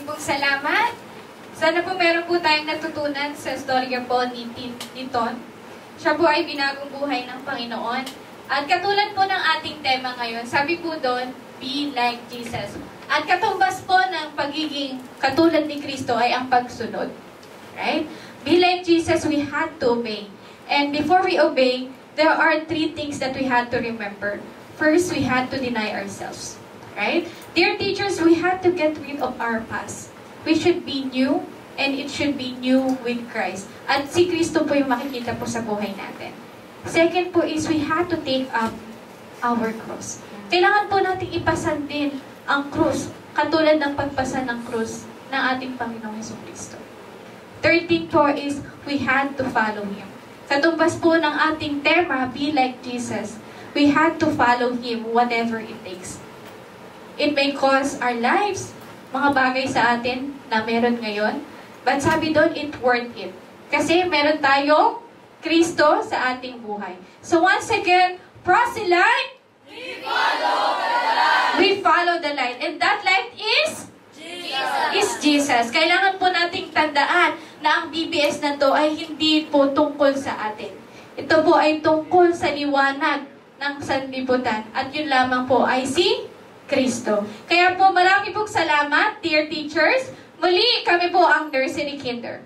pong salamat. Sana po meron po tayong natutunan sa storya po ni Ton. Siya po ay binagong buhay ng Panginoon. At katulad po ng ating tema ngayon, sabi po doon, be like Jesus. At katumbas po ng pagiging katulad ni Kristo ay ang pagsunod. Right? Be like Jesus, we had to obey. And before we obey, there are 3 things that we had to remember. First, we had to deny ourselves. Right? Dear teachers, we had to get rid of our past. We should be new, and it should be new with Christ. At si Kristo po yung makikita po sa buhay natin. Second po is we had to take up our cross. Kailangan po natin ipasan din ang krus, katulad ng pagpasan ng krus ng ating Panginoong Jesucristo. Third thing po is we had to follow Him. Katumbas po ng ating tema, be like Jesus. We had to follow Him whatever it takes. It may cost our lives, mga bagay sa atin na meron ngayon, but sabi doon, it worth it. Kasi meron tayong Kristo sa ating buhay. So once again, proselyte, We follow the light. we follow the light. And that light is? Jesus. Kailangan po nating tandaan na ang BBS na to ay hindi po tungkol sa atin. Ito po ay tungkol sa liwanag ng sanlibutan. At yun lamang po ay si Kristo. Kaya po marami pong salamat, dear teachers. Muli kami po ang Nursery Kinder.